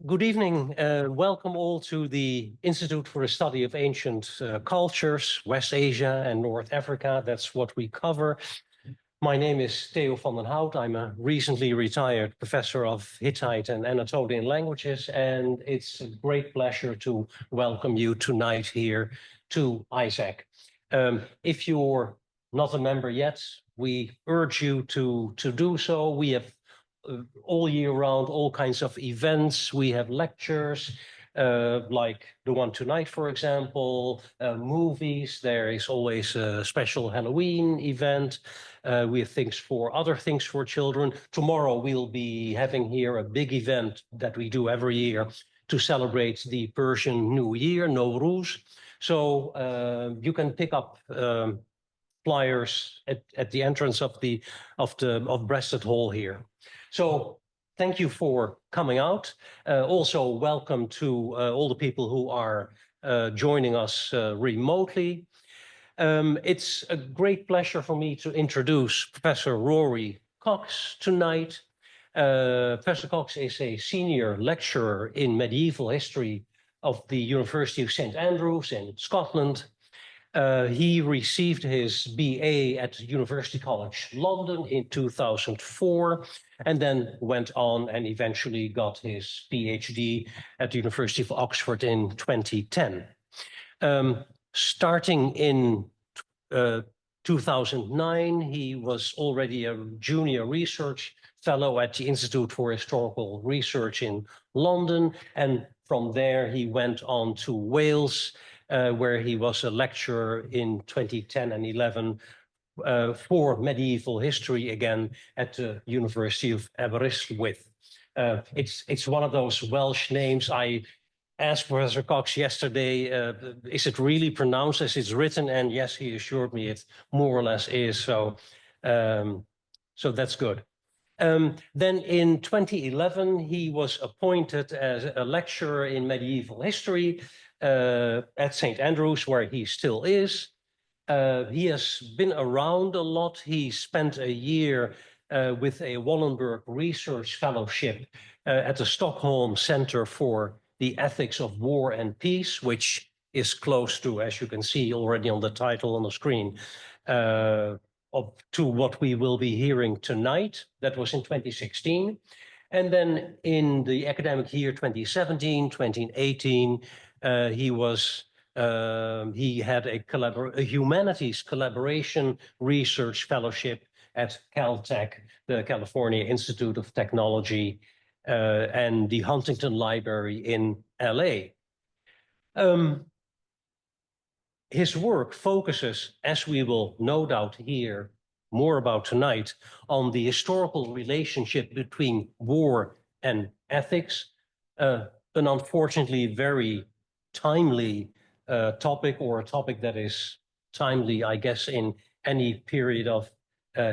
Good evening. Welcome all to the Institute for the Study of Ancient Cultures, West Asia and North Africa. That's what we cover. My name is Theo van den Hout. I'm a recently retired professor of Hittite and Anatolian languages, and it's a great pleasure to welcome you tonight here to ISAC. If you're not a member yet, we urge you to do so. We have all year round, all kinds of events. We have lectures, like the one tonight, for example, movies. There is always a special Halloween event. We have other things for children. Tomorrow we'll be having here a big event that we do every year to celebrate the Persian New Year, Nowruz. So you can pick up flyers at the entrance of Breasted Hall here. So thank you for coming out. Also welcome to all the people who are joining us remotely. It's a great pleasure for me to introduce Professor Rory Cox tonight. Professor Cox is a senior lecturer in medieval history of the University of St. Andrews in Scotland. He received his BA at University College London in 2004, and then went on and eventually got his PhD at the University of Oxford in 2010. Starting in 2009, he was already a junior research fellow at the Institute for Historical Research in London, and from there he went on to Wales, where he was a lecturer in 2010 and 11 for medieval history again at the University of Aberystwyth. It's one of those Welsh names. I asked Professor Cox yesterday, is it really pronounced as it's written? And yes, he assured me it more or less is. So that's good. Then in 2011, he was appointed as a lecturer in medieval history at St. Andrews, where he still is. He has been around a lot. He spent a year with a Wallenberg Research Fellowship at the Stockholm Center for the Ethics of War and Peace, which is close to, as you can see already on the title on the screen, to what we will be hearing tonight. That was in 2016. And then in the academic year 2017, 2018, he had a humanities collaboration research fellowship at Caltech, the California Institute of Technology, and the Huntington Library in LA. His work focuses, as we will no doubt hear more about tonight, on the historical relationship between war and ethics, an unfortunately very timely topic, or a topic that is timely, I guess, in any period of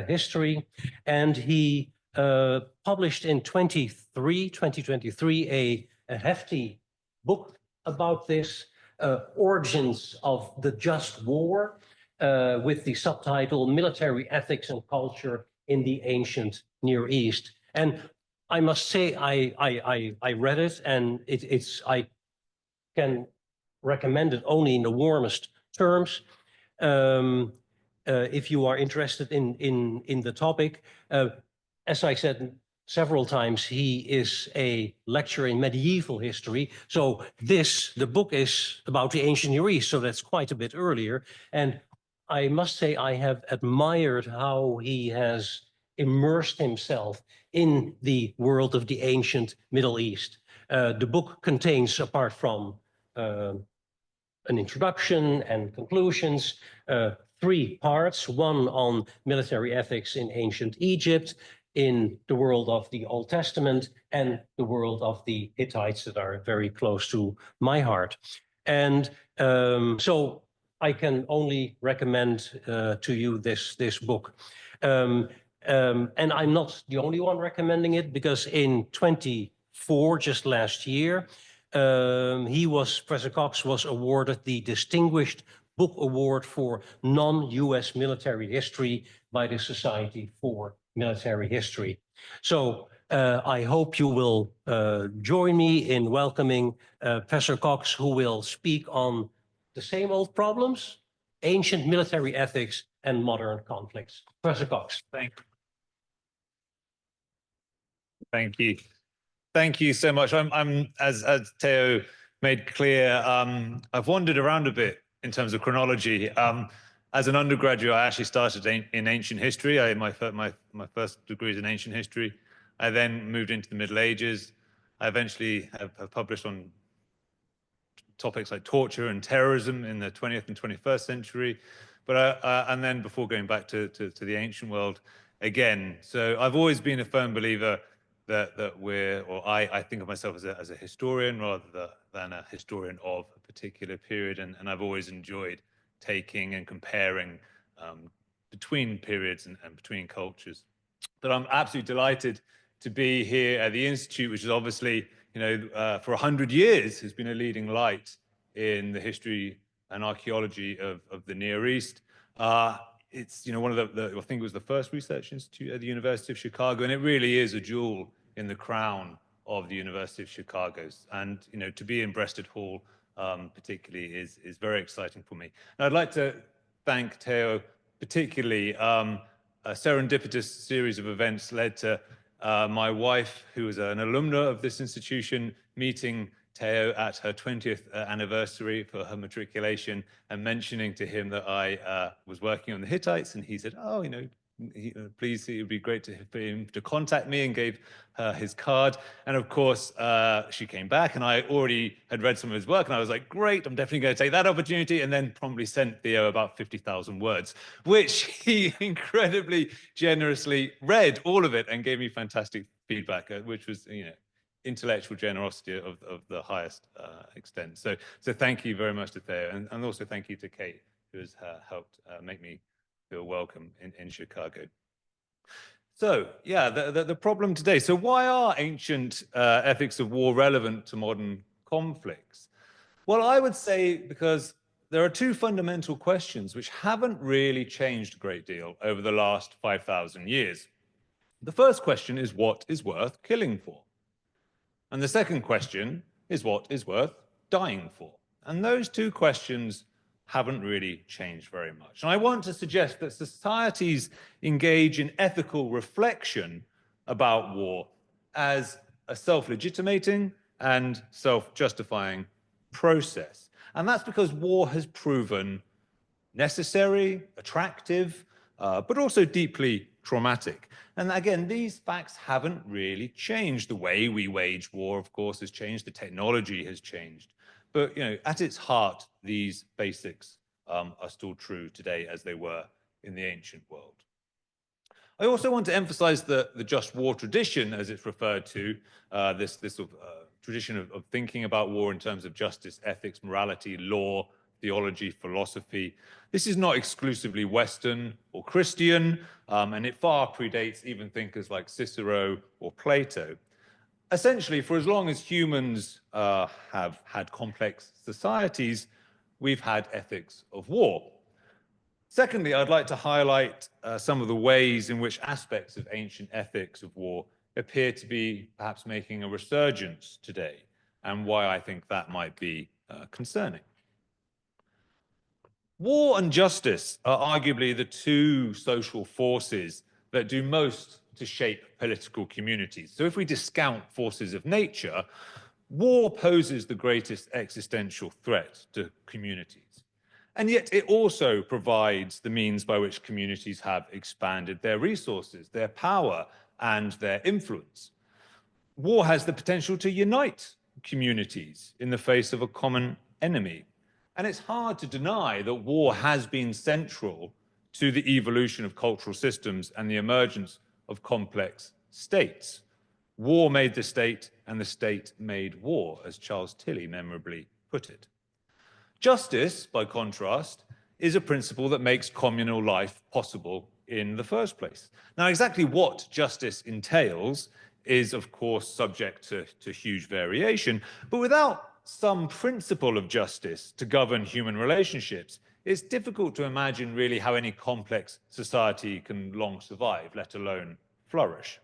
history. And he published in 2023 a hefty book about this, Origins of the Just War, with the subtitle Military Ethics and Culture in the Ancient Near East. And I must say, I read it, and I can recommend it only in the warmest terms. If you are interested in the topic, as I said several times, he is a lecturer in medieval history. So the book is about the ancient Near East, so that's quite a bit earlier. And I must say I have admired how he has immersed himself in the world of the ancient Middle East. The book contains, apart from an introduction and conclusions, 3 parts, one on military ethics in ancient Egypt, in the world of the Old Testament, and the world of the Hittites that are very close to my heart. And so I can only recommend to you this book. And I'm not the only one recommending it, because in 24, just last year, Professor Cox was awarded the Distinguished Book Award for Non-U.S. Military History by the Society for Military History. So I hope you will join me in welcoming Professor Cox, who will speak on the same old problems, ancient military ethics and modern conflicts. Professor Cox. Thank you. Thank you so much. I'm as Theo made clear, I've wandered around a bit in terms of chronology. As an undergraduate, I actually started in ancient history. My first degree is in ancient history. I then moved into the Middle Ages. I eventually have published on topics like torture and terrorism in the 20th and 21st century. But and then before going back to the ancient world again. So I've always been a firm believer that I think of myself as a historian rather than a historian of a particular period, and I've always enjoyed taking and comparing between periods and between cultures. But I'm absolutely delighted to be here at the Institute, which is obviously, for 100 years has been a leading light in the history and archaeology of the Near East. It's one of I think it was the first research institute at the University of Chicago, and it really is a jewel in the crown of the University of Chicago's. And to be in Breasted Hall particularly is very exciting for me. And I'd like to thank Theo particularly. A serendipitous series of events led to my wife, who was an alumna of this institution, meeting Theo at her 20th anniversary for her matriculation and mentioning to him that I was working on the Hittites, and he said, oh, please, it would be great for him to contact me, and gave her his card. And of course, she came back, and I already had read some of his work, and I was like, great, I'm definitely going to take that opportunity, and then promptly sent Theo about 50,000 words, which he incredibly generously read all of it and gave me fantastic feedback, which was, intellectual generosity of the highest extent. So thank you very much to Theo, and also thank you to Kate, who has helped make me feel welcome in Chicago. So yeah, the problem today. So why are ancient ethics of war relevant to modern conflicts? Well, I would say because there are two fundamental questions which haven't really changed a great deal over the last 5,000 years. The first question is, what is worth killing for? And the second question is, what is worth dying for? And those two questions haven't really changed very much. And I want to suggest that societies engage in ethical reflection about war as a self-legitimating and self-justifying process. And that's because war has proven necessary, attractive, but also deeply traumatic. And again, these facts haven't really changed. The way we wage war, of course, has changed. The technology has changed. But at its heart, these basics are still true today as they were in the ancient world. I also want to emphasize the just war tradition, as it's referred to, this sort of tradition of thinking about war in terms of justice, ethics, morality, law, theology, philosophy. This is not exclusively Western or Christian, and it far predates even thinkers like Cicero or Plato. Essentially, for as long as humans have had complex societies, we've had ethics of war. Secondly, I'd like to highlight some of the ways in which aspects of ancient ethics of war appear to be perhaps making a resurgence today, and why I think that might be concerning. War and justice are arguably the two social forces that do most to shape political communities. So if we discount forces of nature, war poses the greatest existential threat to communities. And yet it also provides the means by which communities have expanded their resources, their power, and their influence. War has the potential to unite communities in the face of a common enemy. And it's hard to deny that war has been central to the evolution of cultural systems and the emergence of complex states. War made the state, and the state made war, as Charles Tilly memorably put it. Justice, by contrast, is a principle that makes communal life possible in the first place. Now, exactly what justice entails is, of course, subject to huge variation, but without some principle of justice to govern human relationships, it's difficult to imagine really how any complex society can long survive, let alone flourish.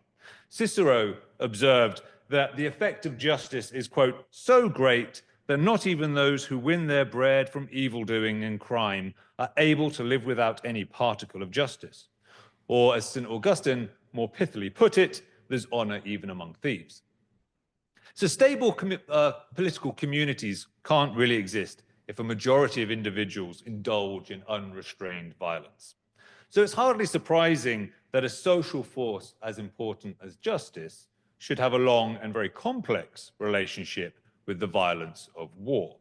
Cicero observed that the effect of justice is, quote, so great that not even those who win their bread from evildoing and crime are able to live without any particle of justice. Or, as St. Augustine more pithily put it, there's honor even among thieves. So stable political communities can't really exist if a majority of individuals indulge in unrestrained violence. So it's hardly surprising that a social force as important as justice should have a long and very complex relationship with the violence of war.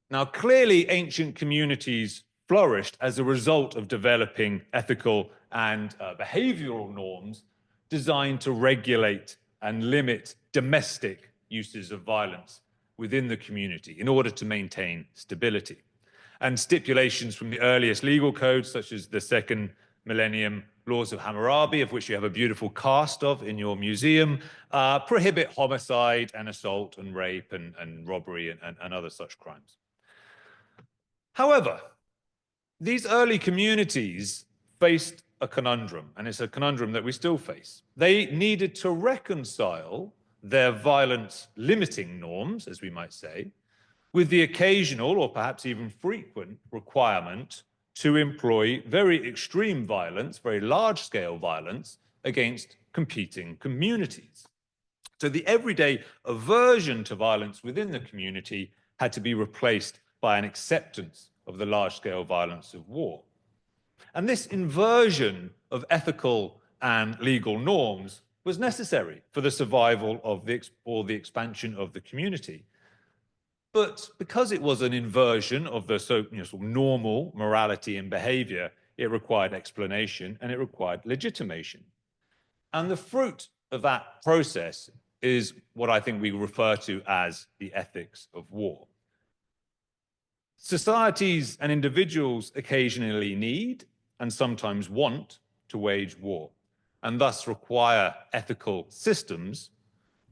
Now, clearly, ancient communities flourished as a result of developing ethical and behavioral norms designed to regulate and limit domestic uses of violence within the community in order to maintain stability. And stipulations from the earliest legal codes, such as the Second Millennium Laws of Hammurabi, of which you have a beautiful cast of in your museum, prohibit homicide and assault and rape and robbery and other such crimes. However, these early communities faced a conundrum, and it's a conundrum that we still face. They needed to reconcile their violence-limiting norms, as we might say, with the occasional or perhaps even frequent requirement to employ very extreme violence, very large-scale violence against competing communities. So the everyday aversion to violence within the community had to be replaced by an acceptance of the large-scale violence of war. And this inversion of ethical and legal norms was necessary for the survival of the expansion of the community. But because it was an inversion of the sort of normal morality and behavior, it required explanation and it required legitimation. And the fruit of that process is what I think we refer to as the ethics of war. Societies and individuals occasionally need and sometimes want to wage war, and thus require ethical systems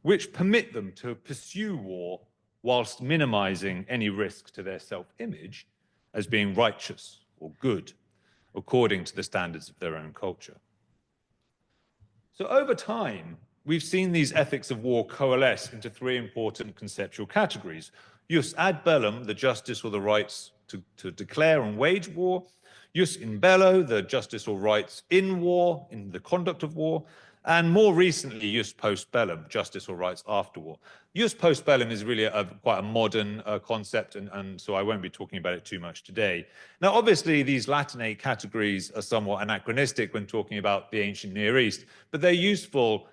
which permit them to pursue war whilst minimizing any risk to their self-image as being righteous or good, according to the standards of their own culture. So over time, we've seen these ethics of war coalesce into three important conceptual categories. Jus ad bellum, the justice or the rights to declare and wage war. Jus in bello, the justice or rights in war, in the conduct of war. And more recently, jus post bellum, justice or rights after war. Jus post bellum is really quite a modern concept, and so I won't be talking about it too much today. Now, obviously, these Latinate categories are somewhat anachronistic when talking about the ancient Near East, but they're useful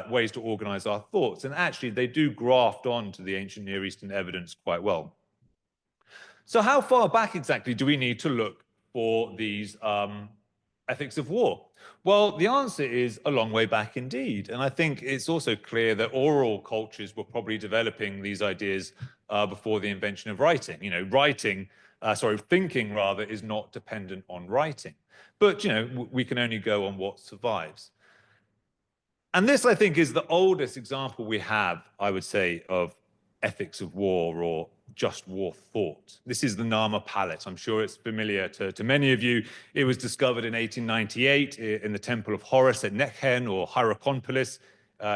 ways to organize our thoughts, and actually, they do graft onto the ancient Near Eastern evidence quite well. So how far back exactly do we need to look for these ethics of war? Well, the answer is a long way back indeed. And I think it's also clear that oral cultures were probably developing these ideas before the invention of writing. You know, thinking rather is not dependent on writing. But, you know, we can only go on what survives. And this, I think, is the oldest example we have, I would say, of ethics of war or just war thought. This is the Nama palette. I'm sure it's familiar to many of you. It was discovered in 1898 in the Temple of Horus at Nekhen or Hierakonpolis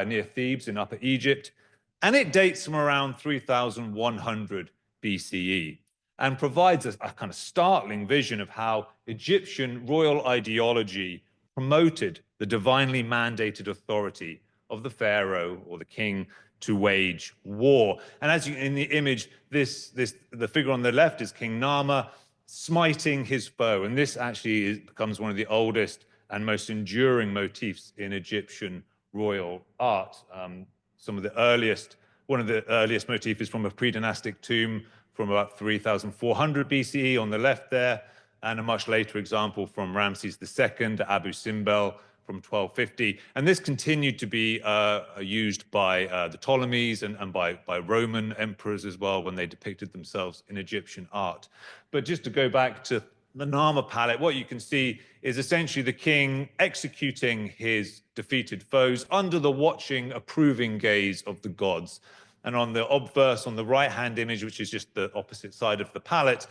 near Thebes in Upper Egypt. And it dates from around 3100 BCE and provides us a kind of startling vision of how Egyptian royal ideology promoted the divinely mandated authority of the pharaoh or the king to wage war. And as you in the image, the figure on the left is King Nama smiting his foe. And this actually becomes one of the oldest and most enduring motifs in Egyptian royal art. One of the earliest motifs is from a pre-dynastic tomb from about 3400 BCE on the left there, and a much later example from Ramses II, Abu Simbel, from 1250. And this continued to be used by the Ptolemies and by Roman emperors as well when they depicted themselves in Egyptian art. But just to go back to the Nama palette, what you can see is essentially the king executing his defeated foes under the watching, approving gaze of the gods. And on the obverse, on the right-hand image, which is just the opposite side of the palette,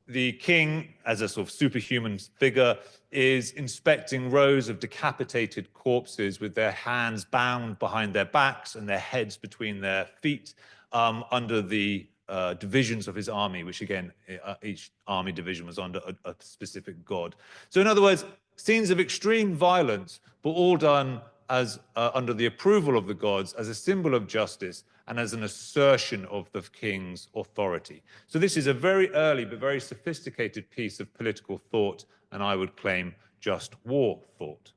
the king, as a sort of superhuman figure, is inspecting rows of decapitated corpses with their hands bound behind their backs and their heads between their feet, under the divisions of his army, which again, each army division was under a specific god. So in other words, scenes of extreme violence, but all done as under the approval of the gods, as a symbol of justice and as an assertion of the king's authority. So this is a very early but very sophisticated piece of political thought, and I would claim just war thought.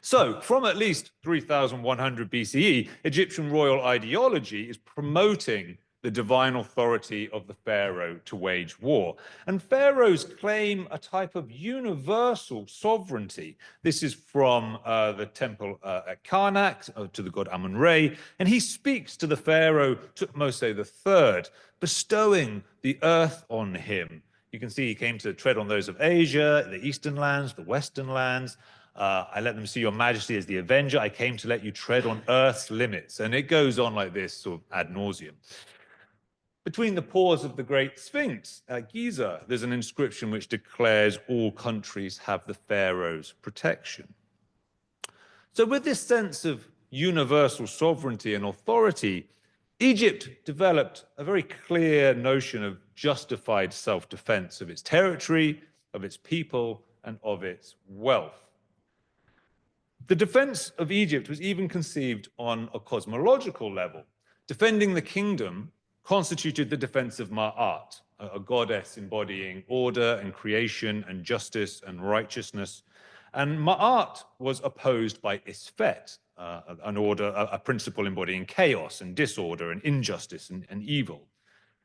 So, from at least 3100 BCE, Egyptian royal ideology is promoting the divine authority of the pharaoh to wage war. And pharaohs claim a type of universal sovereignty. This is from the temple at Karnak to the god Amun-Re, and he speaks to the pharaoh Thutmose III, bestowing the earth on him. You can see he came to tread on those of Asia, the eastern lands, the western lands. I let them see your majesty as the avenger. I came to let you tread on earth's limits. And it goes on like this, sort of ad nauseum. Between the paws of the great Sphinx at Giza, there's an inscription which declares all countries have the pharaoh's protection. So with this sense of universal sovereignty and authority, Egypt developed a very clear notion of justified self-defense of its territory, of its people, and of its wealth. The defense of Egypt was even conceived on a cosmological level. Defending the kingdom constituted the defense of Ma'at, a goddess embodying order and creation and justice and righteousness. And Ma'at was opposed by Isfet, a principle embodying chaos and disorder and injustice and evil.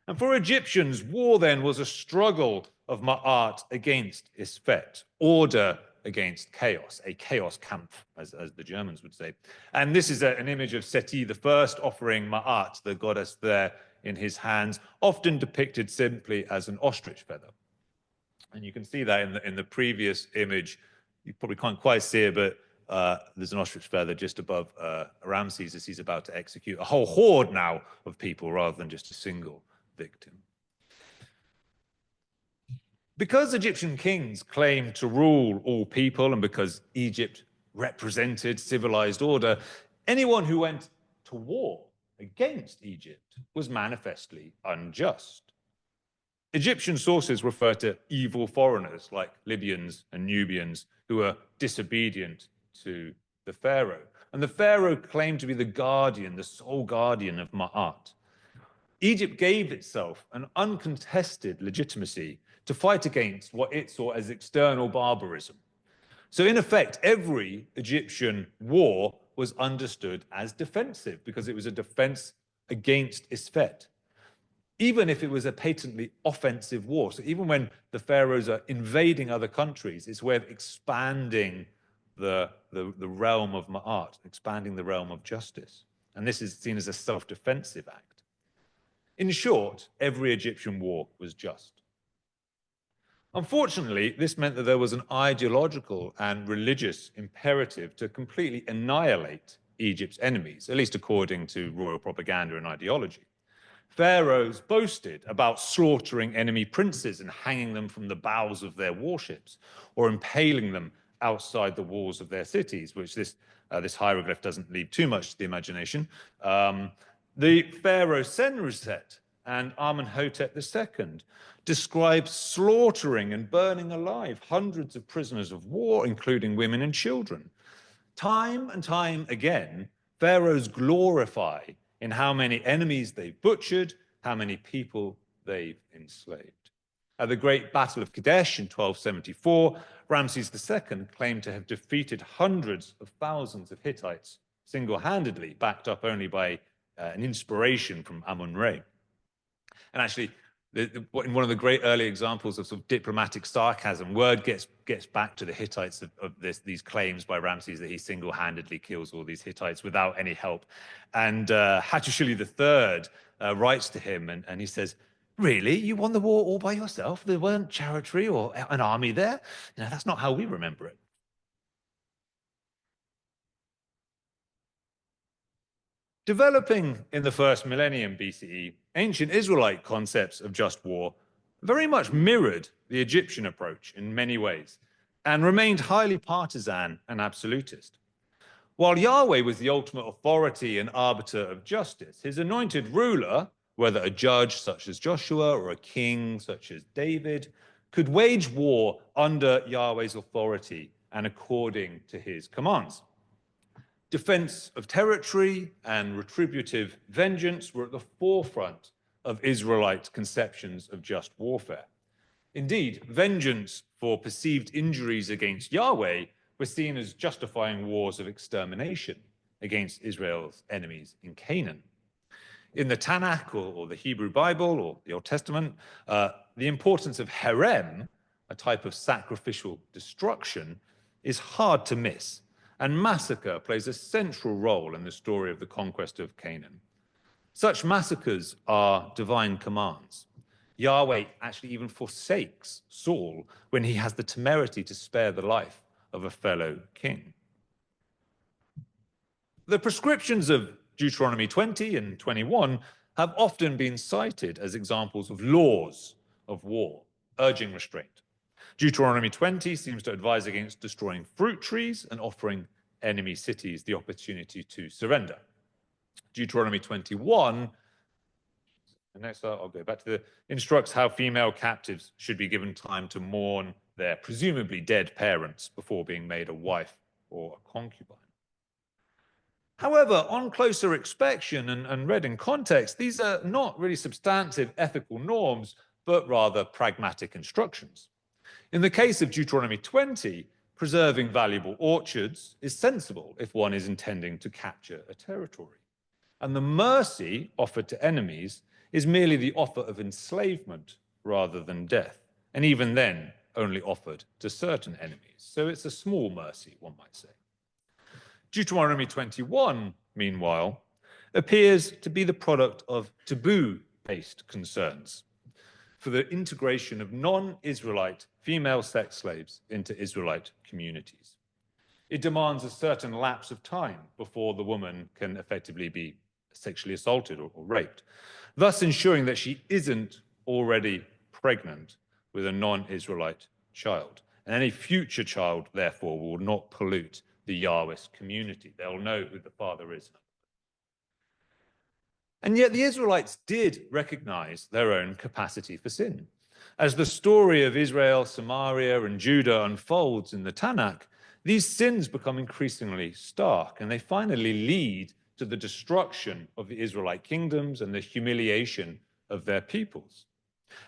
And for Egyptians, war then was a struggle of Ma'at against Isfet, order against chaos, a chaos Kampf, as the Germans would say. And this is an image of Seti I offering Ma'at, the goddess there, in his hands, often depicted simply as an ostrich feather. And you can see that in the previous image. You probably can't quite see it, but there's an ostrich feather just above Ramses as he's about to execute a whole horde now of people rather than just a single victim. Because Egyptian kings claimed to rule all people and because Egypt represented civilized order, anyone who went to war against Egypt was manifestly unjust. Egyptian sources refer to evil foreigners like Libyans and Nubians who were disobedient to the pharaoh. And the pharaoh claimed to be the guardian, the sole guardian of Ma'at. Egypt gave itself an uncontested legitimacy to fight against what it saw as external barbarism. So in effect, every Egyptian war was understood as defensive because it was a defense against Isfet, even if it was a patently offensive war. So even when the pharaohs are invading other countries, it's a way of expanding the realm of Ma'at, expanding the realm of justice. And this is seen as a self-defensive act. In short, every Egyptian war was just. Unfortunately, this meant that there was an ideological and religious imperative to completely annihilate Egypt's enemies, at least according to royal propaganda and ideology. Pharaohs boasted about slaughtering enemy princes and hanging them from the bows of their warships, or impaling them outside the walls of their cities, which this hieroglyph doesn't leave too much to the imagination. The pharaoh Senusret and Amenhotep II describe slaughtering and burning alive hundreds of prisoners of war, including women and children. Time and time again, pharaohs glorify in how many enemies they've butchered, how many people they've enslaved. At the Great Battle of Kadesh in 1274, Ramses II claimed to have defeated hundreds of thousands of Hittites single-handedly, backed up only by an inspiration from Amun-Re. And actually, in one of the great early examples of sort of diplomatic sarcasm, word gets back to the Hittites of these claims by Ramses that he single-handedly kills all these Hittites without any help. And Hattusili III writes to him and he says, "Really? You won the war all by yourself? There weren't chariotry or an army there? You know, that's not how we remember it." Developing in the first millennium BCE, ancient Israelite concepts of just war very much mirrored the Egyptian approach in many ways and remained highly partisan and absolutist. While Yahweh was the ultimate authority and arbiter of justice, his anointed ruler, whether a judge such as Joshua or a king such as David, could wage war under Yahweh's authority and according to his commands. Defense of territory and retributive vengeance were at the forefront of Israelite conceptions of just warfare. Indeed, vengeance for perceived injuries against Yahweh was seen as justifying wars of extermination against Israel's enemies in Canaan. In the Tanakh, or the Hebrew Bible, or the Old Testament, the importance of herem, a type of sacrificial destruction, is hard to miss, and massacre plays a central role in the story of the conquest of Canaan. Such massacres are divine commands. Yahweh actually even forsakes Saul when he has the temerity to spare the life of a fellow king. The prescriptions of Deuteronomy 20 and 21 have often been cited as examples of laws of war, urging restraint. Deuteronomy 20 seems to advise against destroying fruit trees and offering enemy cities the opportunity to surrender. Deuteronomy 21, and next I'll go back to instructs how female captives should be given time to mourn their presumably dead parents before being made a wife or a concubine. However, on closer inspection and read in context, these are not really substantive ethical norms, but rather pragmatic instructions. In the case of Deuteronomy 20, preserving valuable orchards is sensible if one is intending to capture a territory. And the mercy offered to enemies is merely the offer of enslavement rather than death, and even then only offered to certain enemies. So it's a small mercy, one might say. Deuteronomy 21, meanwhile, appears to be the product of taboo-based concerns for the integration of non-Israelite female sex slaves into Israelite communities. It demands a certain lapse of time before the woman can effectively be sexually assaulted or raped, thus ensuring that she isn't already pregnant with a non-Israelite child. And any future child, therefore, will not pollute the Yahwist community. They'll know who the father is. And yet the Israelites did recognize their own capacity for sin. As the story of Israel, Samaria, and Judah unfolds in the Tanakh, these sins become increasingly stark, and they finally lead to the destruction of the Israelite kingdoms and the humiliation of their peoples.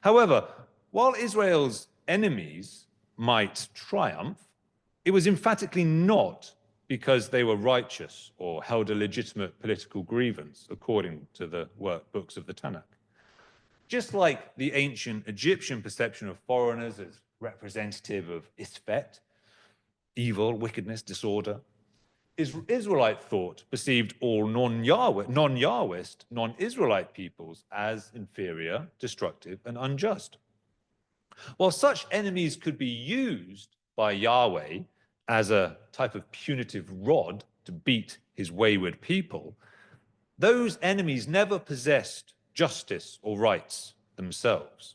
However, while Israel's enemies might triumph, it was emphatically not because they were righteous or held a legitimate political grievance, according to the books of the Tanakh. Just like the ancient Egyptian perception of foreigners as representative of Isfet, evil, wickedness, disorder, Israelite thought perceived all non-Yahwist, non-Israelite peoples as inferior, destructive, and unjust. While such enemies could be used by Yahweh as a type of punitive rod to beat his wayward people, those enemies never possessed justice or rights themselves.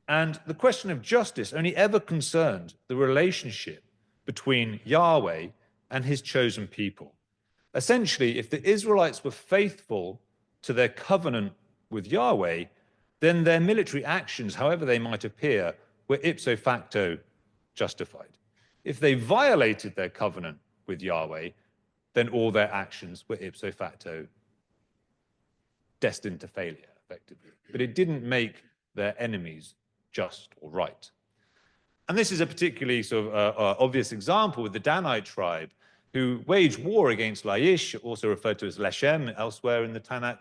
And the question of justice only ever concerned the relationship between Yahweh and his chosen people. Essentially, if the Israelites were faithful to their covenant with Yahweh, then their military actions, however they might appear, were ipso facto justified. If they violated their covenant with Yahweh, then all their actions were ipso facto destined to failure, effectively. But it didn't make their enemies just or right. And this is a particularly sort of obvious example with the Danite tribe, who waged war against Laish, also referred to as Leshem elsewhere in the Tanakh,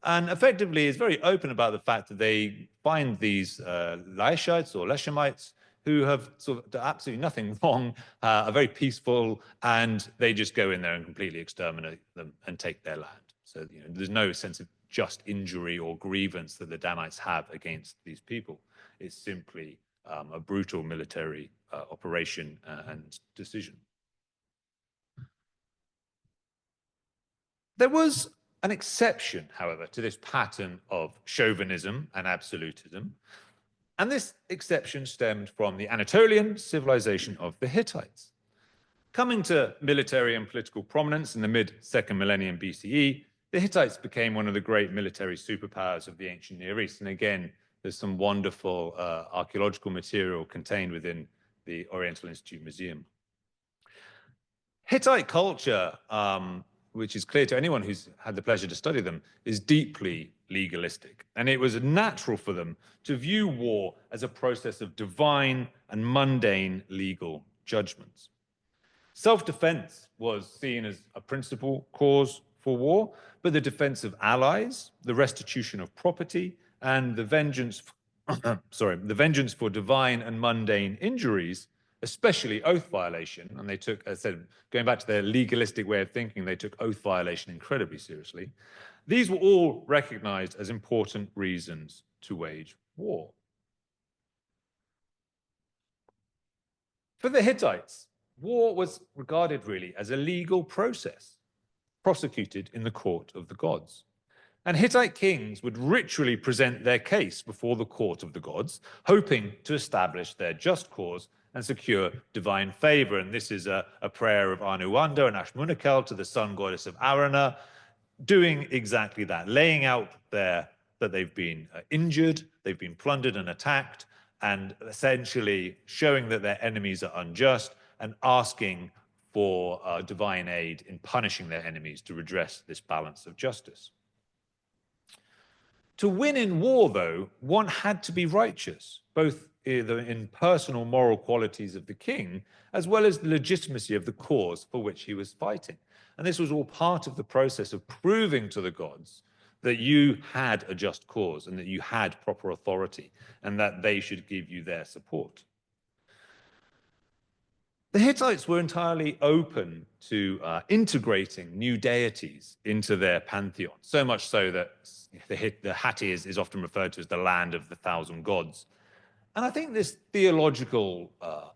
and effectively is very open about the fact that they find these Laishites or Leshemites who have sort of absolutely nothing wrong, are very peaceful, and they just go in there and completely exterminate them and take their land. So there's no sense of just injury or grievance that the Danites have against these people. It's simply a brutal military operation and decision. There was an exception, however, to this pattern of chauvinism and absolutism. And this exception stemmed from the Anatolian civilization of the Hittites. Coming to military and political prominence in the mid-second millennium BCE, the Hittites became one of the great military superpowers of the ancient Near East. And again, there's some wonderful archaeological material contained within the Oriental Institute Museum. Hittite culture, which is clear to anyone who's had the pleasure to study them, is deeply legalistic. And it was natural for them to view war as a process of divine and mundane legal judgments. Self-defense was seen as a principal cause for war, but the defense of allies, the restitution of property, and the vengeance, the vengeance for divine and mundane injuries, especially oath violation, and they took, as I said, going back to their legalistic way of thinking, they took oath violation incredibly seriously. These were all recognized as important reasons to wage war. For the Hittites, war was regarded really as a legal process, prosecuted in the court of the gods. And Hittite kings would ritually present their case before the court of the gods, hoping to establish their just cause and secure divine favor. And this is a prayer of Anuwanda and Ashmunikel to the sun goddess of Arana, doing exactly that, laying out there that they've been injured, they've been plundered and attacked, and essentially showing that their enemies are unjust and asking for divine aid in punishing their enemies to redress this balance of justice. To win in war, though, one had to be righteous, both in personal moral qualities of the king, as well as the legitimacy of the cause for which he was fighting. And this was all part of the process of proving to the gods that you had a just cause and that you had proper authority and that they should give you their support. The Hittites were entirely open to integrating new deities into their pantheon, so much so that the Hatti is often referred to as the land of the thousand gods. And I think this theological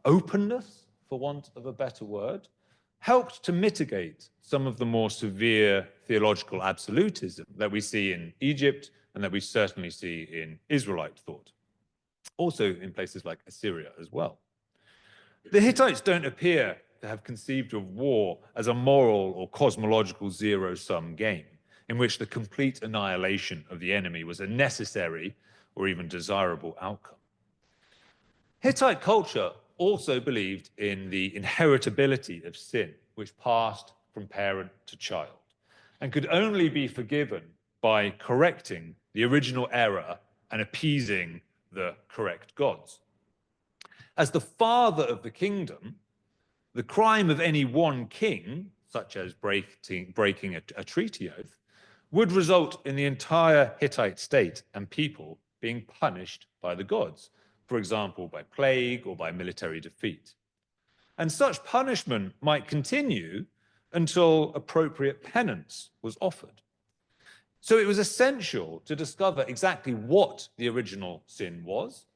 openness, for want of a better word, helped to mitigate some of the more severe theological absolutism that we see in Egypt and that we certainly see in Israelite thought, also in places like Assyria as well. The Hittites don't appear to have conceived of war as a moral or cosmological zero-sum game, in which the complete annihilation of the enemy was a necessary or even desirable outcome. Hittite culture also believed in the inheritability of sin, which passed from parent to child, and could only be forgiven by correcting the original error and appeasing the correct gods. As the father of the kingdom, the crime of any one king, such as breaking a treaty oath, would result in the entire Hittite state and people being punished by the gods, for example, by plague or by military defeat. And such punishment might continue until appropriate penance was offered. So it was essential to discover exactly what the original sin was,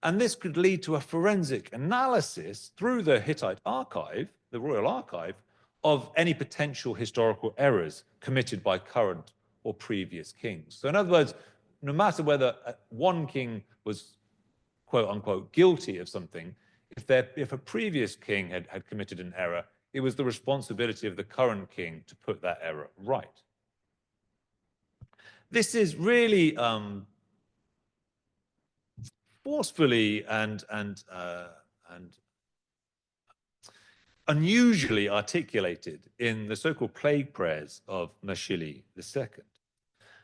and this could lead to a forensic analysis through the Hittite archive, the royal archive, of any potential historical errors committed by current or previous kings. So in other words, no matter whether one king was quote unquote guilty of something, if a previous king had committed an error, it was the responsibility of the current king to put that error right. This is really forcefully and unusually articulated in the so-called plague prayers of Mashili II.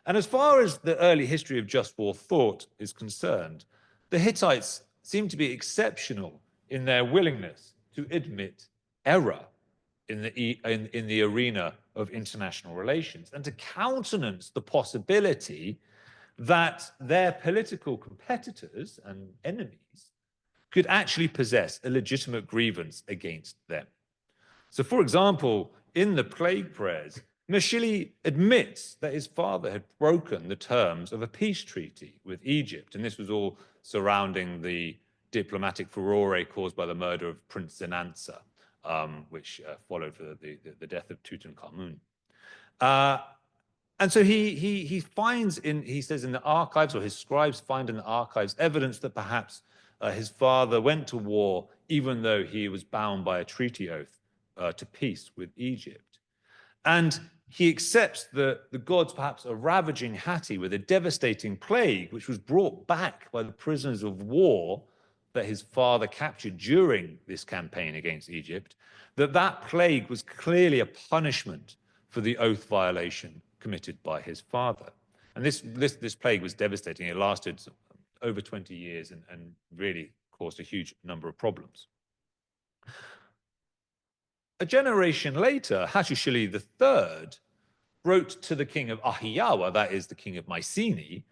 And as far as the early history of just war thought is concerned, the Hittites seem to be exceptional in their willingness to admit error in the arena of international relations and to countenance the possibility that their political competitors and enemies could actually possess a legitimate grievance against them. So, for example, in the plague prayers, Mashili admits that his father had broken the terms of a peace treaty with Egypt, and this was all surrounding the diplomatic furore caused by the murder of Prince Zenansa, which followed the death of Tutankhamun. And so he finds he says in the archives, or his scribes find in the archives, evidence that perhaps his father went to war even though he was bound by a treaty oath to peace with Egypt. And he accepts that the gods perhaps are ravaging Hatti with a devastating plague, which was brought back by the prisoners of war that his father captured during this campaign against Egypt, that plague was clearly a punishment for the oath violation committed by his father. And this plague was devastating. It lasted over 20 years and really caused a huge number of problems. A generation later, Hattusili III wrote to the king of Ahiyawa, that is the king of Mycenae,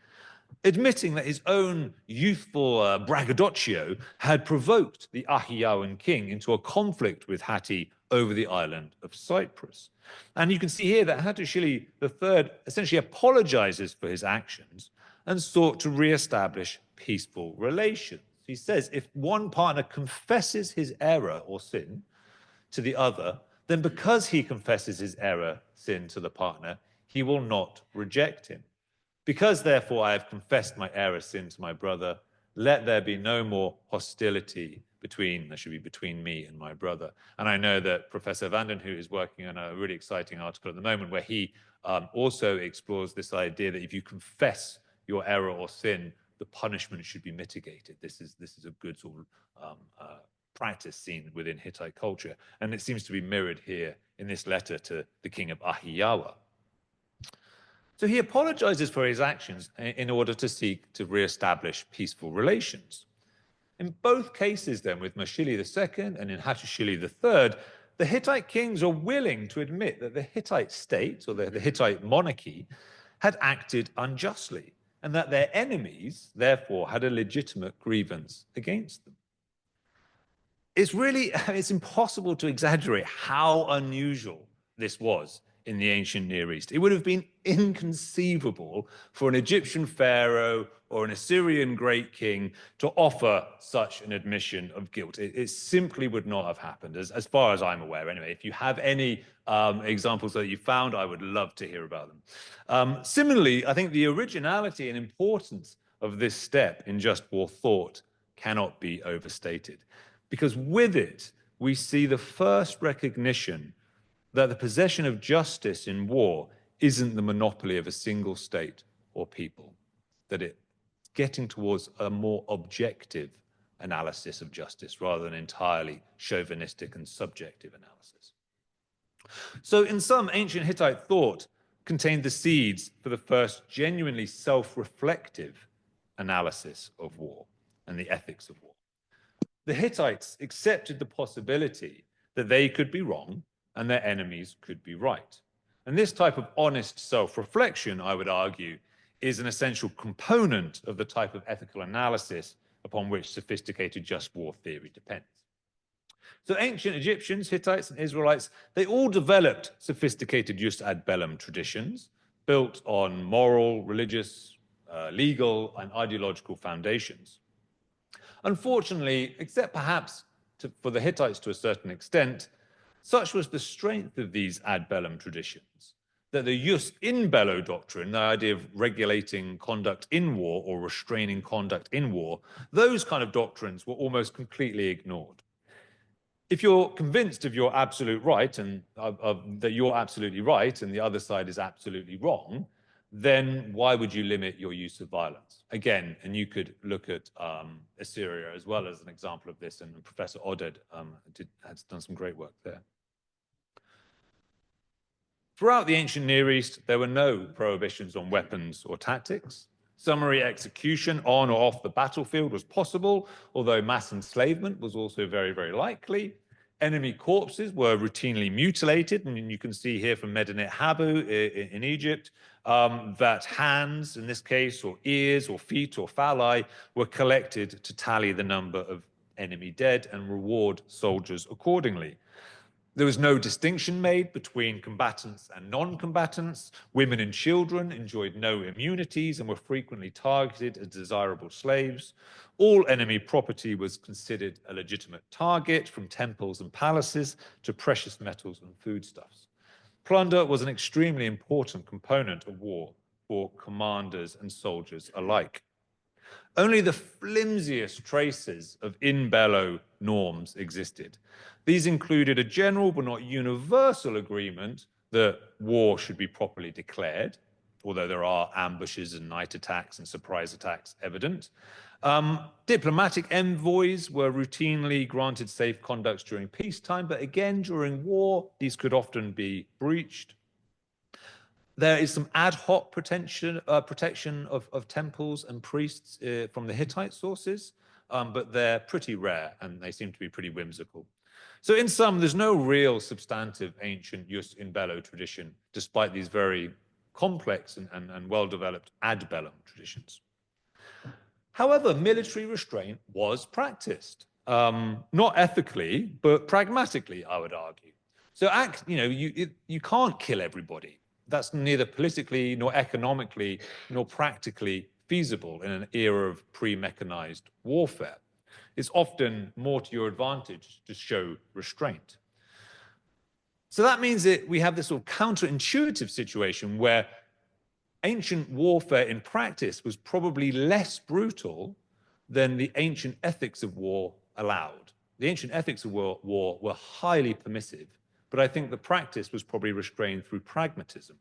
admitting that his own youthful braggadocio had provoked the Ahiyawan king into a conflict with Hatti over the island of Cyprus. And you can see here that Hattusili III essentially apologizes for his actions and sought to re-establish peaceful relations. He says, if one partner confesses his error or sin to the other, then because he confesses his error, sin to the partner, he will not reject him. Because, therefore, I have confessed my error, sin to my brother, let there be no more hostility between me and my brother. And I know that Professor Vandenhout is working on a really exciting article at the moment where he also explores this idea that if you confess your error or sin, the punishment should be mitigated. This is a good sort of practice seen within Hittite culture. And it seems to be mirrored here in this letter to the king of Ahiyawa. So he apologizes for his actions in order to seek to re-establish peaceful relations. In both cases, then, with Mashili II and in Hattusili III, the Hittite kings are willing to admit that the Hittite state, or the Hittite monarchy, had acted unjustly, and that their enemies, therefore, had a legitimate grievance against them. It's impossible to exaggerate how unusual this was in the ancient Near East. It would have been inconceivable for an Egyptian pharaoh or an Assyrian great king to offer such an admission of guilt. It simply would not have happened, as far as I'm aware anyway. If you have any examples that you found, I would love to hear about them. Similarly, I think the originality and importance of this step in just war thought cannot be overstated, because with it, we see the first recognition that the possession of justice in war isn't the monopoly of a single state or people, that it's getting towards a more objective analysis of justice rather than entirely chauvinistic and subjective analysis. So in sum, ancient Hittite thought contained the seeds for the first genuinely self-reflective analysis of war and the ethics of war. The Hittites accepted the possibility that they could be wrong and their enemies could be right. And this type of honest self-reflection, I would argue, is an essential component of the type of ethical analysis upon which sophisticated just war theory depends. So ancient Egyptians, Hittites, and Israelites, they all developed sophisticated jus ad bellum traditions built on moral, religious, legal, and ideological foundations. Unfortunately, except perhaps for the Hittites to a certain extent, such was the strength of these ad bellum traditions that the jus in bello doctrine, the idea of regulating conduct in war or restraining conduct in war, those kind of doctrines were almost completely ignored. If you're convinced of your absolute right and that you're absolutely right and the other side is absolutely wrong, then why would you limit your use of violence? Again, and you could look at Assyria as well as an example of this, and Professor Oded has done some great work there. Throughout the ancient Near East, there were no prohibitions on weapons or tactics. Summary execution on or off the battlefield was possible, although mass enslavement was also very, very likely. Enemy corpses were routinely mutilated, and you can see here from Medinet Habu in Egypt that hands, in this case, or ears, or feet, or phalli, were collected to tally the number of enemy dead and reward soldiers accordingly. There was no distinction made between combatants and non-combatants. Women and children enjoyed no immunities and were frequently targeted as desirable slaves. All enemy property was considered a legitimate target, from temples and palaces to precious metals and foodstuffs. Plunder was an extremely important component of war for commanders and soldiers alike. Only the flimsiest traces of in bello norms existed. These included a general but not universal agreement that war should be properly declared, although there are ambushes and night attacks and surprise attacks evident. Diplomatic envoys were routinely granted safe conducts during peacetime, but again, during war, these could often be breached. There is some ad hoc protection of temples and priests from the Hittite sources, but they're pretty rare and they seem to be pretty whimsical. So in sum, there's no real substantive ancient jus in bello tradition, despite these very complex and well-developed ad bellum traditions. However, military restraint was practiced, not ethically, but pragmatically, I would argue. So you can't kill everybody. That's neither politically, nor economically, nor practically feasible in an era of pre-mechanized warfare. It's often more to your advantage to show restraint. So that means that we have this sort of counterintuitive situation where ancient warfare in practice was probably less brutal than the ancient ethics of war allowed. The ancient ethics of war were highly permissive, but I think the practice was probably restrained through pragmatism.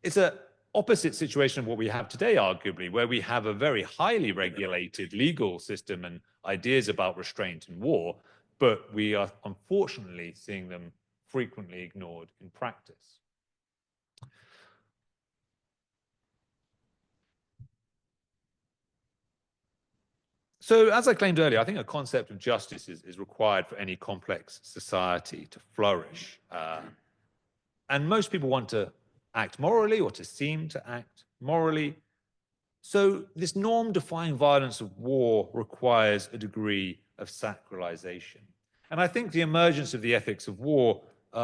It's an opposite situation of what we have today, arguably, where we have a very highly regulated legal system and ideas about restraint in war, but we are unfortunately seeing them frequently ignored in practice. So as I claimed earlier, I think a concept of justice is required for any complex society to flourish. And most people want to act morally or to seem to act morally. So this norm-defying violence of war requires a degree of sacralization. And I think the emergence of the ethics of war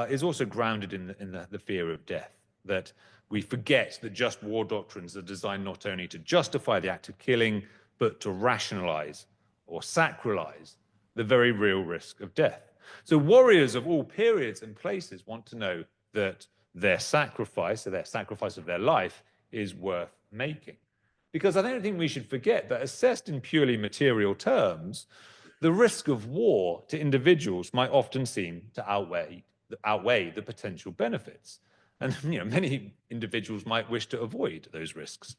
is also grounded in the fear of death, that we forget that just war doctrines are designed not only to justify the act of killing, but to rationalize or sacralize the very real risk of death. So warriors of all periods and places want to know that their sacrifice, or their sacrifice of their life, is worth making. Because I don't think we should forget that assessed in purely material terms, the risk of war to individuals might often seem to outweigh the potential benefits. And many individuals might wish to avoid those risks.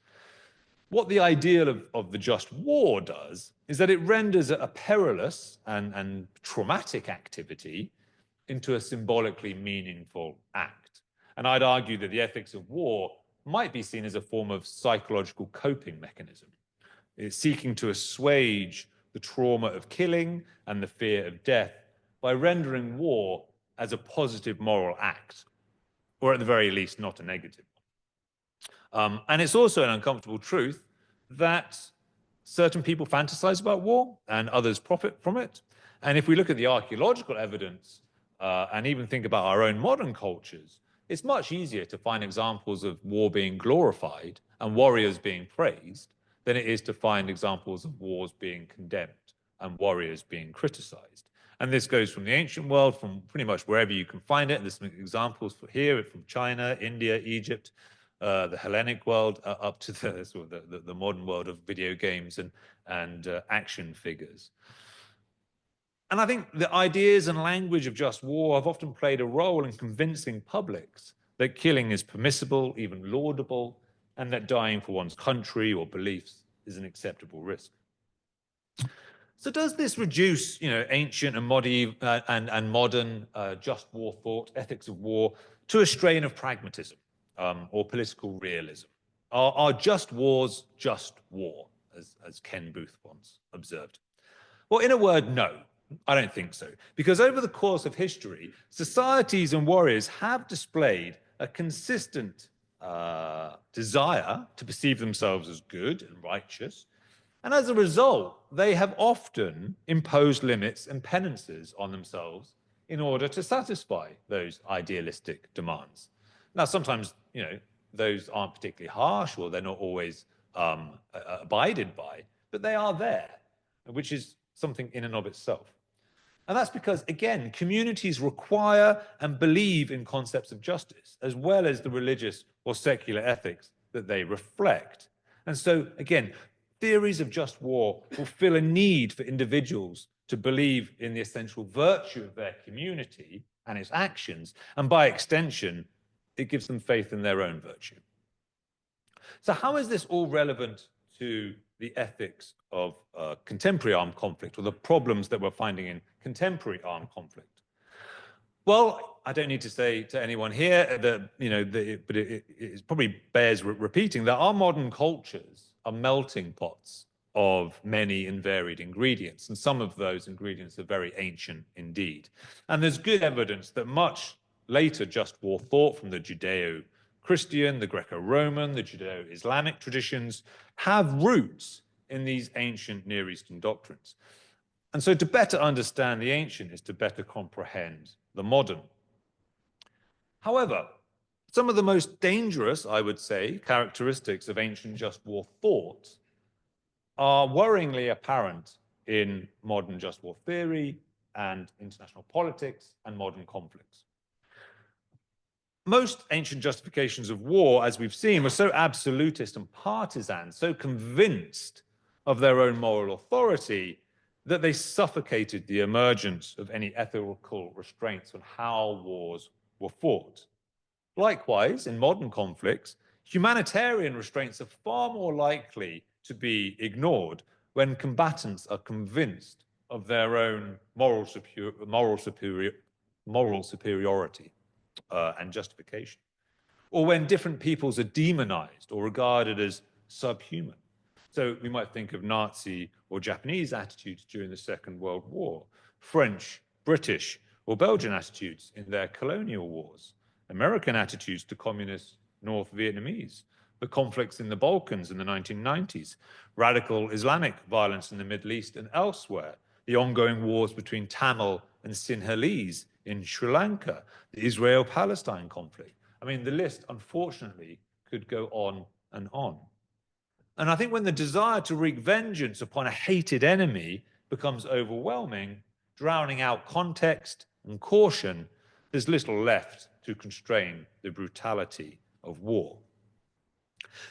What the ideal of the just war does is that it renders a perilous and traumatic activity into a symbolically meaningful act. And I'd argue that the ethics of war might be seen as a form of psychological coping mechanism. It's seeking to assuage the trauma of killing and the fear of death by rendering war as a positive moral act, or at the very least, not a negative one. And it's also an uncomfortable truth that certain people fantasize about war and others profit from it. And if we look at the archaeological evidence and even think about our own modern cultures, it's much easier to find examples of war being glorified and warriors being praised than it is to find examples of wars being condemned and warriors being criticized. And this goes from the ancient world, from pretty much wherever you can find it. There's some examples here from China, India, Egypt, the Hellenic world, up to the modern world of video games and action figures. And I think the ideas and language of just war have often played a role in convincing publics that killing is permissible, even laudable, and that dying for one's country or beliefs is an acceptable risk. So does this reduce, ancient and modern just war thought, ethics of war, to a strain of pragmatism or political realism? Are just wars just war, as Ken Booth once observed? Well, in a word, no. I don't think so. Because over the course of history, societies and warriors have displayed a consistent desire to perceive themselves as good and righteous. And as a result, they have often imposed limits and penances on themselves in order to satisfy those idealistic demands. Now, sometimes, those aren't particularly harsh or they're not always abided by, but they are there, which is something in and of itself. And that's because, again, communities require and believe in concepts of justice, as well as the religious or secular ethics that they reflect. And so, again, theories of just war fulfill a need for individuals to believe in the essential virtue of their community and its actions, and by extension, it gives them faith in their own virtue. So how is this all relevant to the ethics of contemporary armed conflict, or the problems that we're finding in contemporary armed conflict? Well, I don't need to say to anyone here that, but it probably bears repeating that our modern cultures are melting pots of many and varied ingredients, and some of those ingredients are very ancient indeed. And there's good evidence that much later just war thought from the Judeo-Christian, the Greco-Roman, the Judeo-Islamic traditions have roots in these ancient Near Eastern doctrines. And so to better understand the ancient is to better comprehend the modern. However, some of the most dangerous, I would say, characteristics of ancient just war thought are worryingly apparent in modern just war theory and international politics and modern conflicts. Most ancient justifications of war, as we've seen, were so absolutist and partisan, so convinced of their own moral authority, that they suffocated the emergence of any ethical restraints on how wars were fought. Likewise, in modern conflicts, humanitarian restraints are far more likely to be ignored when combatants are convinced of their own moral superiority and justification, or when different peoples are demonized or regarded as subhuman. So we might think of Nazi or Japanese attitudes during the Second World War, French, British, or Belgian attitudes in their colonial wars, American attitudes to communist North Vietnamese, the conflicts in the Balkans in the 1990s, radical Islamic violence in the Middle East and elsewhere, the ongoing wars between Tamil and Sinhalese in Sri Lanka, the Israel-Palestine conflict. I mean, the list, unfortunately, could go on and on. And I think when the desire to wreak vengeance upon a hated enemy becomes overwhelming, drowning out context and caution, there's little left to constrain the brutality of war.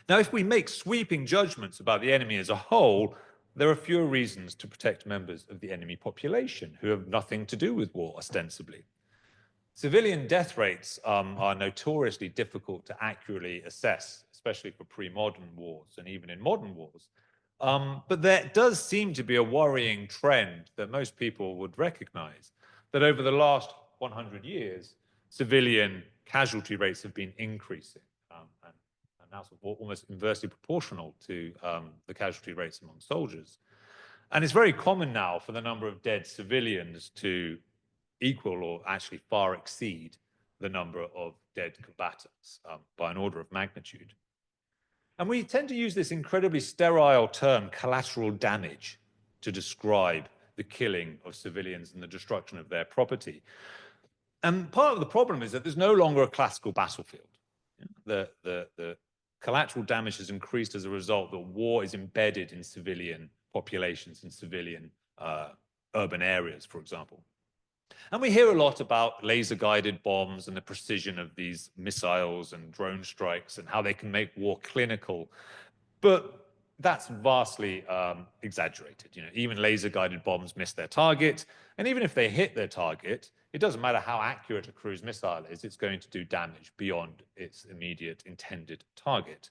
Now, if we make sweeping judgments about the enemy as a whole, there are fewer reasons to protect members of the enemy population who have nothing to do with war, ostensibly. Civilian death rates are notoriously difficult to accurately assess, especially for pre-modern wars and even in modern wars. But there does seem to be a worrying trend that most people would recognize, that over the last 100 years, civilian casualty rates have been increasing, and now sort of almost inversely proportional to the casualty rates among soldiers. And it's very common now for the number of dead civilians to equal or actually far exceed the number of dead combatants by an order of magnitude. And we tend to use this incredibly sterile term, collateral damage, to describe the killing of civilians and the destruction of their property. And part of the problem is that there's no longer a classical battlefield. The collateral damage has increased as a result that war is embedded in civilian populations, in civilian urban areas, for example. And we hear a lot about laser-guided bombs and the precision of these missiles and drone strikes and how they can make war clinical. But that's vastly exaggerated. Even laser-guided bombs miss their target. And even if they hit their target, it doesn't matter how accurate a cruise missile is, it's going to do damage beyond its immediate intended target.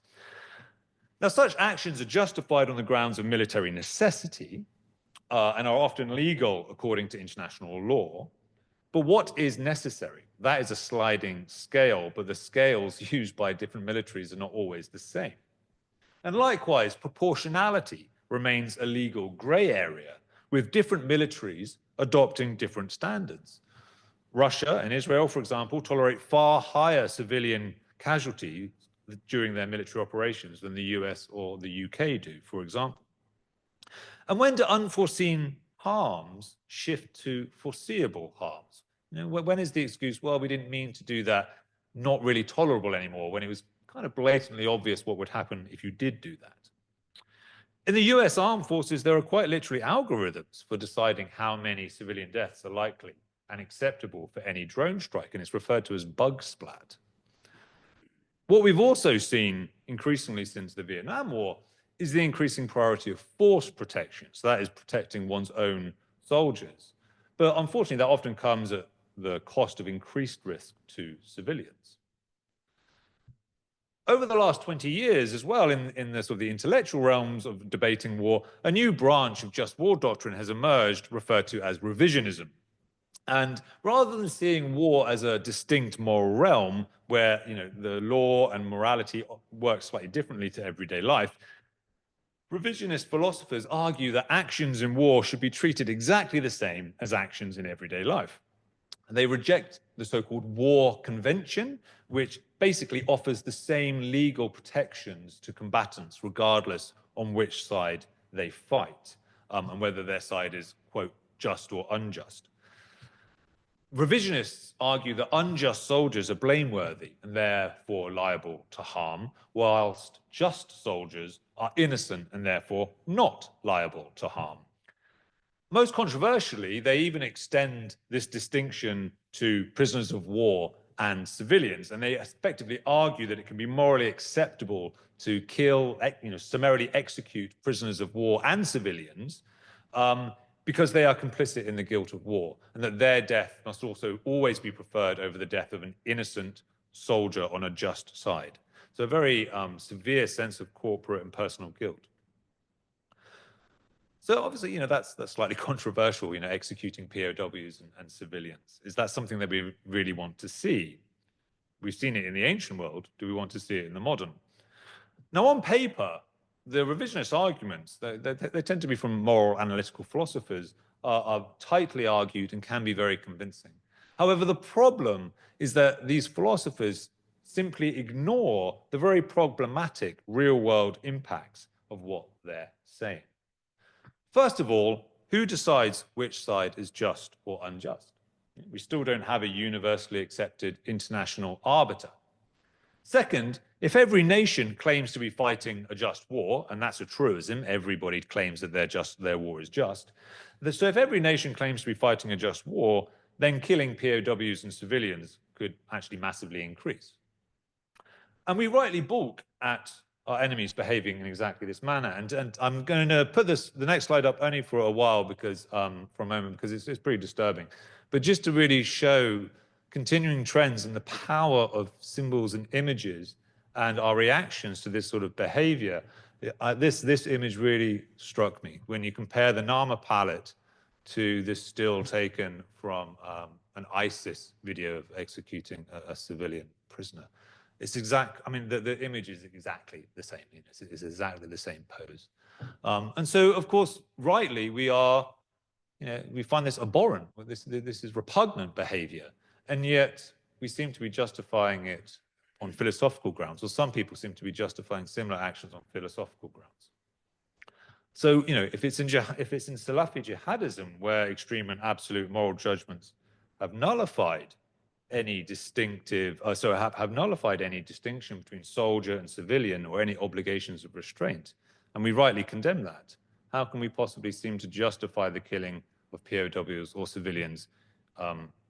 Now, such actions are justified on the grounds of military necessity and are often legal according to international law. But what is necessary? That is a sliding scale, but the scales used by different militaries are not always the same. And likewise, proportionality remains a legal gray area, with different militaries adopting different standards. Russia and Israel, for example, tolerate far higher civilian casualties during their military operations than the US or the UK do, for example. And when do unforeseen harms shift to foreseeable harms? When is the excuse, well, we didn't mean to do that, not really tolerable anymore, when it was kind of blatantly obvious what would happen if you did do that? In the US armed forces, there are quite literally algorithms for deciding how many civilian deaths are likely and acceptable for any drone strike, and it's referred to as bug splat. What we've also seen increasingly since the Vietnam War is the increasing priority of force protection. So that is protecting one's own soldiers. But unfortunately, that often comes at the cost of increased risk to civilians. Over the last 20 years as well, in the sort of the intellectual realms of debating war, a new branch of just war doctrine has emerged, referred to as revisionism. And rather than seeing war as a distinct moral realm where the law and morality work slightly differently to everyday life, revisionist philosophers argue that actions in war should be treated exactly the same as actions in everyday life. They reject the so-called war convention, which basically offers the same legal protections to combatants, regardless on which side they fight, and whether their side is, quote, just or unjust. Revisionists argue that unjust soldiers are blameworthy and therefore liable to harm, whilst just soldiers are innocent and therefore not liable to harm. Most controversially, they even extend this distinction to prisoners of war and civilians, and they effectively argue that it can be morally acceptable to kill, summarily execute prisoners of war and civilians because they are complicit in the guilt of war, and that their death must also always be preferred over the death of an innocent soldier on a just side. So a very severe sense of corporate and personal guilt. So obviously, that's slightly controversial, executing POWs and civilians. Is that something that we really want to see? We've seen it in the ancient world. Do we want to see it in the modern? Now, on paper, the revisionist arguments, they tend to be from moral analytical philosophers, are tightly argued and can be very convincing. However, the problem is that these philosophers simply ignore the very problematic real-world impacts of what they're saying. First of all, who decides which side is just or unjust? We still don't have a universally accepted international arbiter. Second, if every nation claims to be fighting a just war, and that's a truism, everybody claims that their war is just. So if every nation claims to be fighting a just war, then killing POWs and civilians could actually massively increase. And we rightly balk at our enemies behaving in exactly this manner. And I'm going to put the next slide up only for a while because for a moment, because it's pretty disturbing. But just to really show continuing trends in the power of symbols and images and our reactions to this sort of behavior, this image really struck me when you compare the Nama palette to this still taken from an ISIS video of executing a civilian prisoner. It's the image is exactly the same. It's exactly the same pose. And so, of course, rightly, we find this abhorrent. This is repugnant behavior. And yet we seem to be justifying it on philosophical grounds, or some people seem to be justifying similar actions on philosophical grounds. So, if it's in Salafi jihadism, where extreme and absolute moral judgments have nullified any have nullified any distinction between soldier and civilian or any obligations of restraint, and we rightly condemn that, how can we possibly seem to justify the killing of POWs or civilians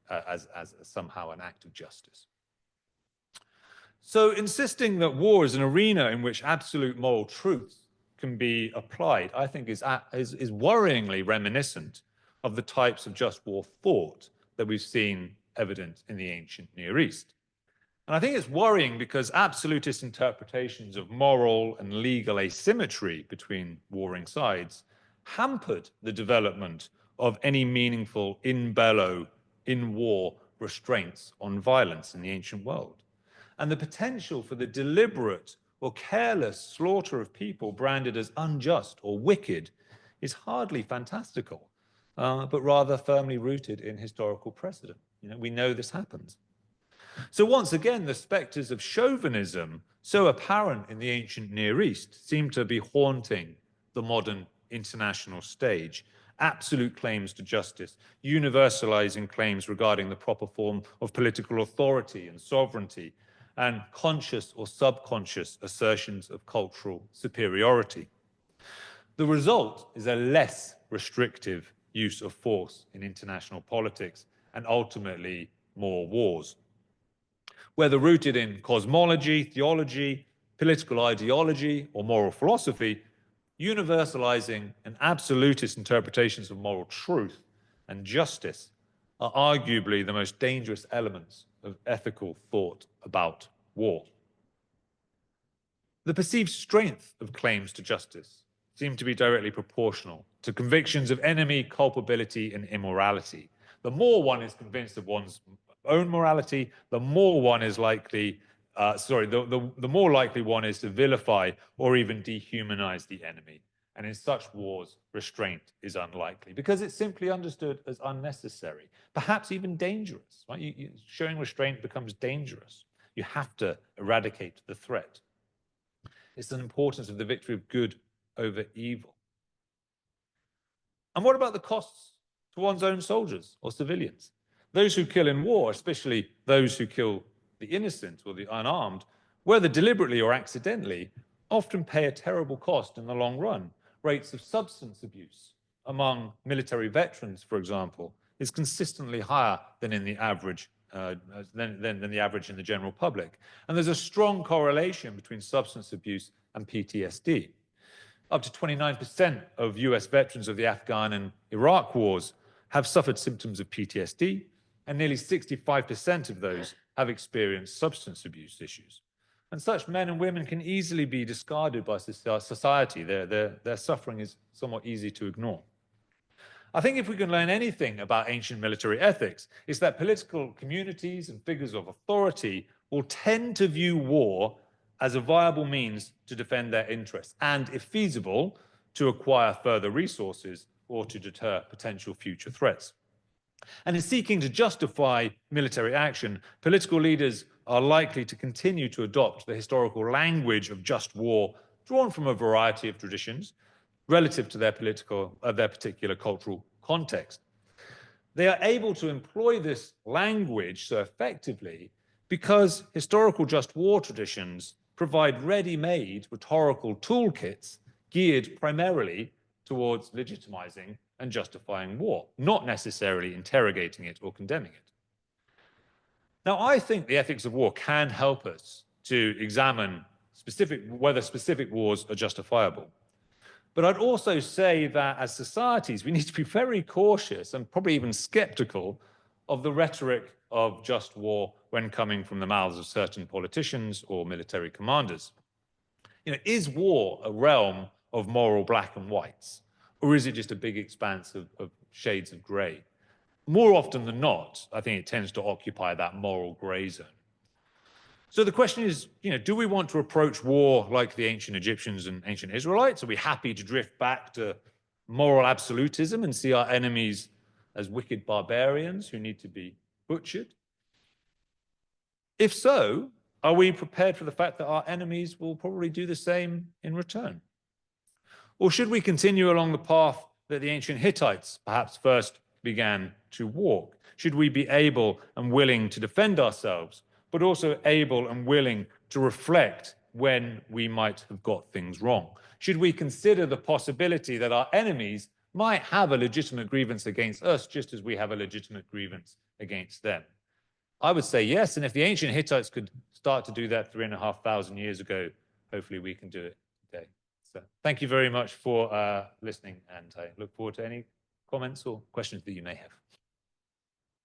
as somehow an act of justice? So insisting that war is an arena in which absolute moral truth can be applied, I think is worryingly reminiscent of the types of just war thought that we've seen evident in the ancient Near East. And I think it's worrying because absolutist interpretations of moral and legal asymmetry between warring sides hampered the development of any meaningful in bello, in war restraints on violence in the ancient world. And the potential for the deliberate or careless slaughter of people branded as unjust or wicked is hardly fantastical, but rather firmly rooted in historical precedent. We know this happens. So once again, the specters of chauvinism, so apparent in the ancient Near East, seem to be haunting the modern international stage. Absolute claims to justice, universalizing claims regarding the proper form of political authority and sovereignty, and conscious or subconscious assertions of cultural superiority. The result is a less restrictive use of force in international politics and ultimately more wars. Whether rooted in cosmology, theology, political ideology, or moral philosophy, universalizing and absolutist interpretations of moral truth and justice are arguably the most dangerous elements of ethical thought about war. The perceived strength of claims to justice seem to be directly proportional to convictions of enemy, culpability, and immorality. The more one is convinced of one's own morality, the more one is likely, the more likely one is to vilify or even dehumanize the enemy. And in such wars, restraint is unlikely because it's simply understood as unnecessary, perhaps even dangerous. Right? Showing restraint becomes dangerous. You have to eradicate the threat. It's the importance of the victory of good over evil. And what about the costs to one's own soldiers or civilians? Those who kill in war, especially those who kill the innocent or the unarmed, whether deliberately or accidentally, often pay a terrible cost in the long run. Rates of substance abuse among military veterans, for example, is consistently higher than in the average than the average in the general public. And there's a strong correlation between substance abuse and PTSD. Up to 29% of US veterans of the Afghan and Iraq wars have suffered symptoms of PTSD, and nearly 65% of those have experienced substance abuse issues. And such men and women can easily be discarded by society. Their suffering is somewhat easy to ignore. I think if we can learn anything about ancient military ethics, it's that political communities and figures of authority will tend to view war as a viable means to defend their interests and, if feasible, to acquire further resources or to deter potential future threats. And in seeking to justify military action, political leaders are likely to continue to adopt the historical language of just war, drawn from a variety of traditions relative to their particular cultural context. They are able to employ this language so effectively because historical just war traditions provide ready-made rhetorical toolkits geared primarily towards legitimizing and justifying war, not necessarily interrogating it or condemning it. Now, I think the ethics of war can help us to examine whether specific wars are justifiable. But I'd also say that as societies, we need to be very cautious and probably even skeptical of the rhetoric of just war when coming from the mouths of certain politicians or military commanders. Is war a realm of moral black and whites, or is it just a big expanse of shades of gray? More often than not, I think it tends to occupy that moral gray zone. So the question is, do we want to approach war like the ancient Egyptians and ancient Israelites? Are we happy to drift back to moral absolutism and see our enemies as wicked barbarians who need to be butchered? If so, are we prepared for the fact that our enemies will probably do the same in return? Or should we continue along the path that the ancient Hittites perhaps first began to walk? Should we be able and willing to defend ourselves, but also able and willing to reflect when we might have got things wrong? Should we consider the possibility that our enemies might have a legitimate grievance against us, just as we have a legitimate grievance against them? I would say yes, and if the ancient Hittites could start to do that 3,500 years ago, hopefully we can do it today. So thank you very much for listening, and I look forward to any comments or questions that you may have.